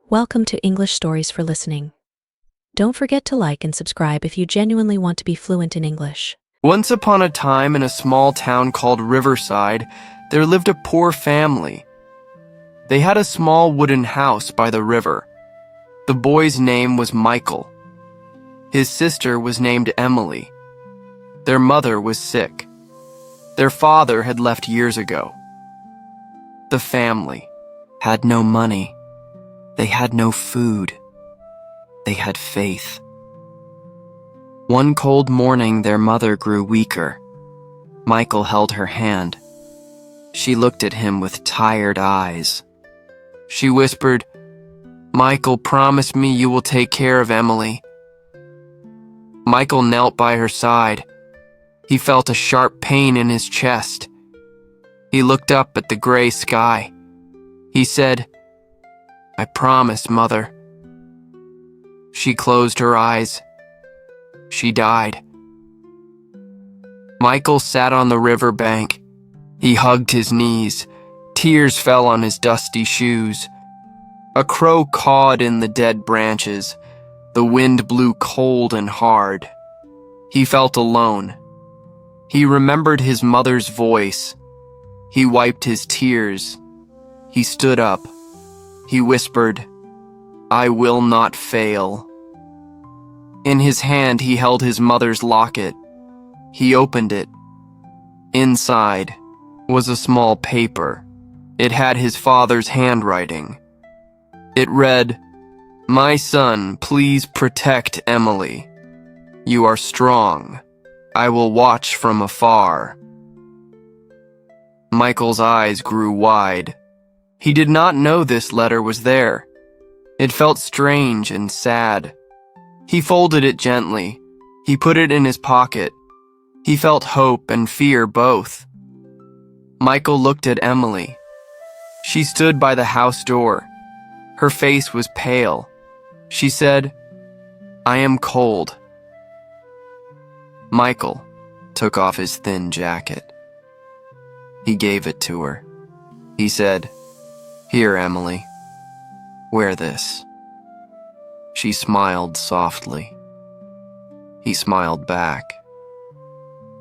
Welcome to English Stories for Listening. Don't forget to like and subscribe if you genuinely want to be fluent in English. Once upon a time in a small town called Riverside, there lived a poor family. They had a small wooden house by the river. The boy's name was Michael. His sister was named Emily. Their mother was sick. Their father had left years ago. The family had no money. They had no food. They had faith. One cold morning, their mother grew weaker. Michael held her hand. She looked at him with tired eyes. She whispered, "Michael, promise me you will take care of Emily." Michael knelt by her side. He felt a sharp pain in his chest. He looked up at the gray sky. He said, "I promise, Mother." She closed her eyes. She died. Michael sat on the river bank. He hugged his knees. Tears fell on his dusty shoes. A crow cawed in the dead branches. The wind blew cold and hard. He felt alone. He remembered his mother's voice. He wiped his tears. He stood up. He whispered, "I will not fail." In his hand he held his mother's locket. He opened it. Inside was a small paper. It had his father's handwriting. It read, "My son, please protect Emily. You are strong. I will watch from afar." Michael's eyes grew wide. He did not know this letter was there. It felt strange and sad. He folded it gently. He put it in his pocket. He felt hope and fear both. Michael looked at Emily. She stood by the house door. Her face was pale. She said, "I am cold." Michael took off his thin jacket. He gave it to her. He said, "Here, Emily, wear this." She smiled softly. He smiled back.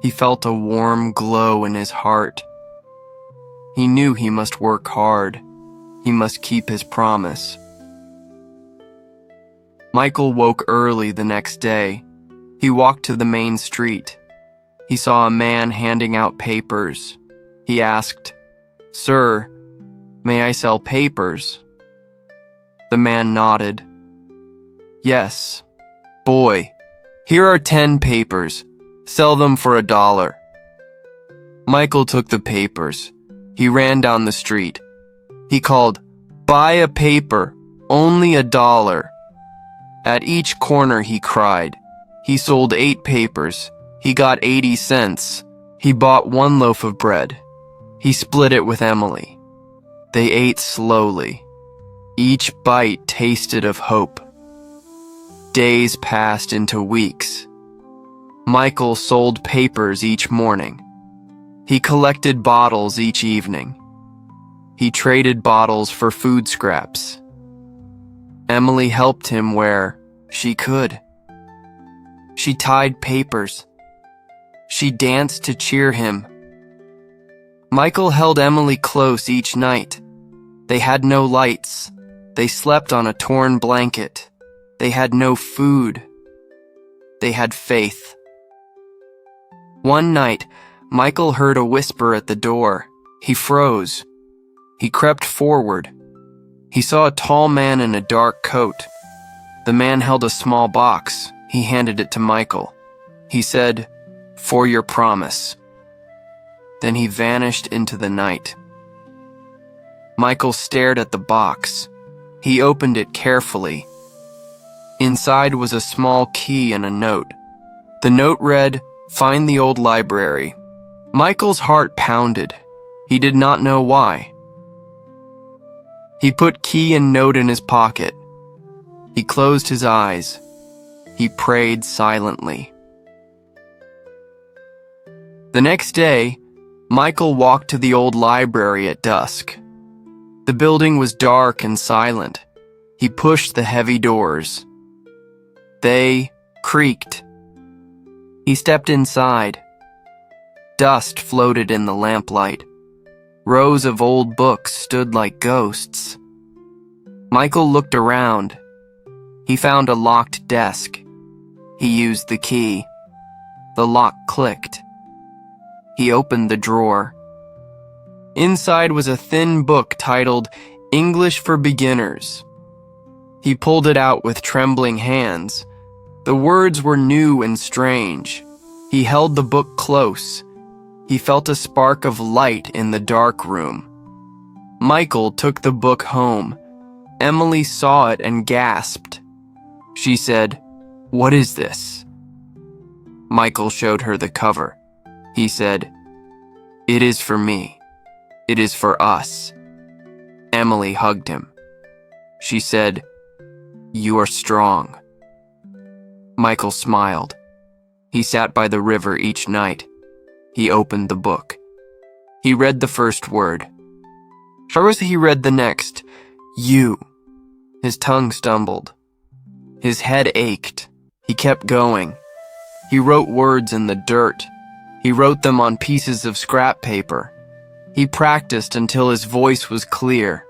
He felt a warm glow in his heart. He knew he must work hard. He must keep his promise. Michael woke early the next day. He walked to the main street. He saw a man handing out papers. He asked, "Sir, may I sell papers?" The man nodded. "Yes. Boy, here are 10 papers. Sell them for $1. Michael took the papers. He ran down the street. He called, "Buy a paper, only $1." At each corner he cried. He sold 8 papers. He got 80 cents. He bought 1 loaf of bread. He split it with Emily. They ate slowly. Each bite tasted of hope. Days passed into weeks. Michael sold papers each morning. He collected bottles each evening. He traded bottles for food scraps. Emily helped him where she could. She tied papers. She danced to cheer him. Michael held Emily close each night. They had no lights. They slept on a torn blanket. They had no food. They had faith. One night, Michael heard a whisper at the door. He froze. He crept forward. He saw a tall man in a dark coat. The man held a small box. He handed it to Michael. He said, "For your promise." Then he vanished into the night. Michael stared at the box. He opened it carefully. Inside was a small key and a note. The note read, "Find the old library." Michael's heart pounded. He did not know why. He put key and note in his pocket. He closed his eyes. He prayed silently. The next day, Michael walked to the old library at dusk. The building was dark and silent. He pushed the heavy doors. They creaked. He stepped inside. Dust floated in the lamplight. Rows of old books stood like ghosts. Michael looked around. He found a locked desk. He used the key. The lock clicked. He opened the drawer. Inside was a thin book titled English for Beginners. He pulled it out with trembling hands. The words were new and strange. He held the book close. He felt a spark of light in the dark room. Michael took the book home. Emily saw it and gasped. She said, "What is this?" Michael showed her the cover. He said, "It is for me. It is for us." Emily hugged him. She said, "You are strong." Michael smiled. He sat by the river each night. He opened the book. He read the first word. First he read the next, "You." His tongue stumbled. His head ached. He kept going. He wrote words in the dirt. He wrote them on pieces of scrap paper. He practiced until his voice was clear.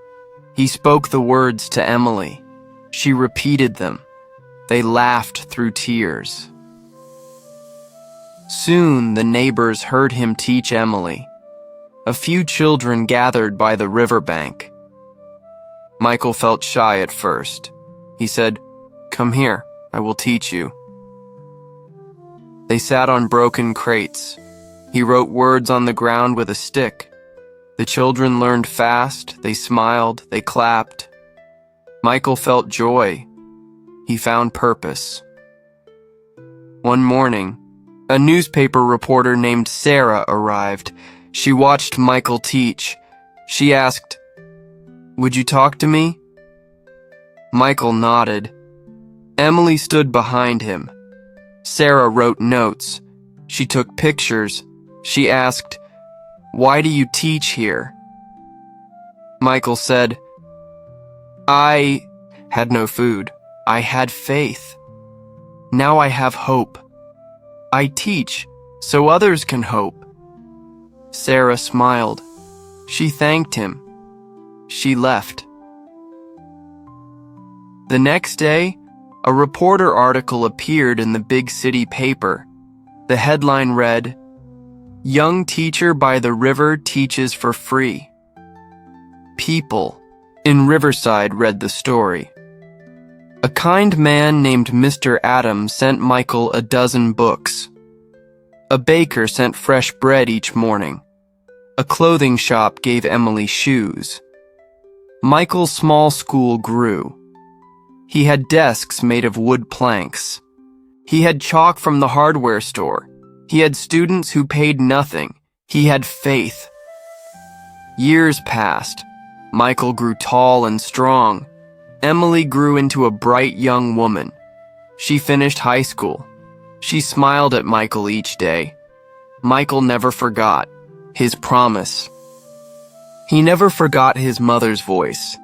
He spoke the words to Emily. She repeated them. They laughed through tears. Soon the neighbors heard him teach Emily. A few children gathered by the riverbank. Michael felt shy at first. He said, "Come here, I will teach you." They sat on broken crates. He wrote words on the ground with a stick. The children learned fast, they smiled, they clapped. Michael felt joy. He found purpose. One morning, a newspaper reporter named Sarah arrived. She watched Michael teach. She asked, "Would you talk to me?" Michael nodded. Emily stood behind him. Sarah wrote notes. She took pictures. She asked, "Why do you teach here?" Michael said, "I had no food. I had faith. Now I have hope. I teach so others can hope." Sarah smiled. She thanked him. She left. The next day, a reporter article appeared in the big city paper. The headline read, "Young teacher by the river teaches for free." People in Riverside read the story. A kind man named Mr. Adam sent Michael a dozen books. A baker sent fresh bread each morning. A clothing shop gave Emily shoes. Michael's small school grew. He had desks made of wood planks. He had chalk from the hardware store. He had students who paid nothing. He had faith. Years passed. Michael grew tall and strong. Emily grew into a bright young woman. She finished high school. She smiled at Michael each day. Michael never forgot his promise. He never forgot his mother's voice.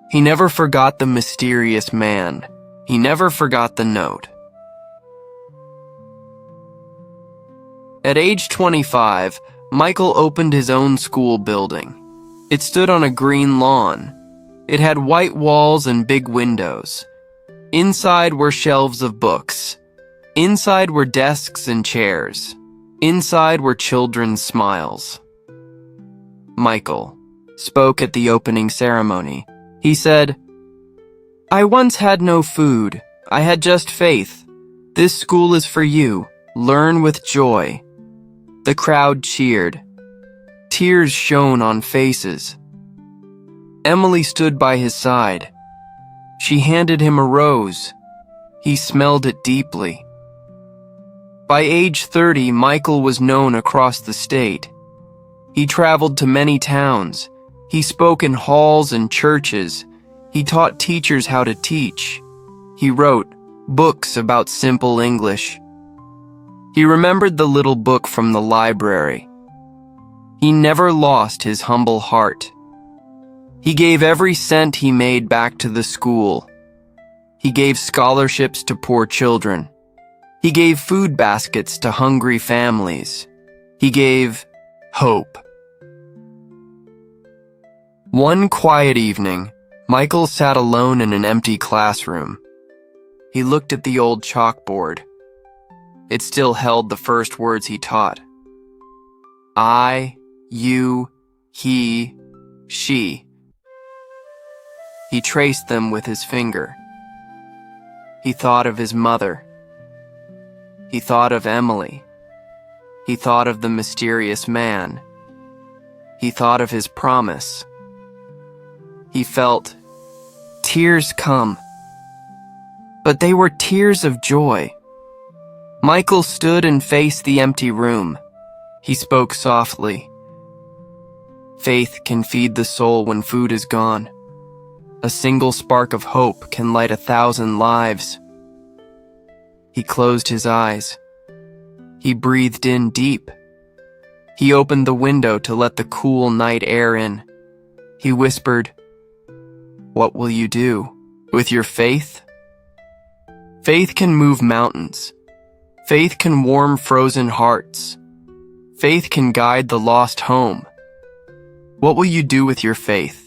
He never forgot the mysterious man. He never forgot the note. At age 25, Michael opened his own school building. It stood on a green lawn. It had white walls and big windows. Inside were shelves of books. Inside were desks and chairs. Inside were children's smiles. Michael spoke at the opening ceremony. He said, "I once had no food. I had just faith. This school is for you. Learn with joy." The crowd cheered. Tears shone on faces. Emily stood by his side. She handed him a rose. He smelled it deeply. By age 30, Michael was known across the state. He traveled to many towns. He spoke in halls and churches. He taught teachers how to teach. He wrote books about simple English. He remembered the little book from the library. He never lost his humble heart. He gave every cent he made back to the school. He gave scholarships to poor children. He gave food baskets to hungry families. He gave hope. One quiet evening, Michael sat alone in an empty classroom. He looked at the old chalkboard. It still held the first words he taught. I, you, he, she. He traced them with his finger. He thought of his mother. He thought of Emily. He thought of the mysterious man. He thought of his promise. He felt tears come. But they were tears of joy. Michael stood and faced the empty room. He spoke softly. Faith can feed the soul when food is gone. A single spark of hope can light 1,000 lives. He closed his eyes. He breathed in deep. He opened the window to let the cool night air in. He whispered, "What will you do with your faith?" Faith can move mountains. Faith can warm frozen hearts. Faith can guide the lost home. What will you do with your faith?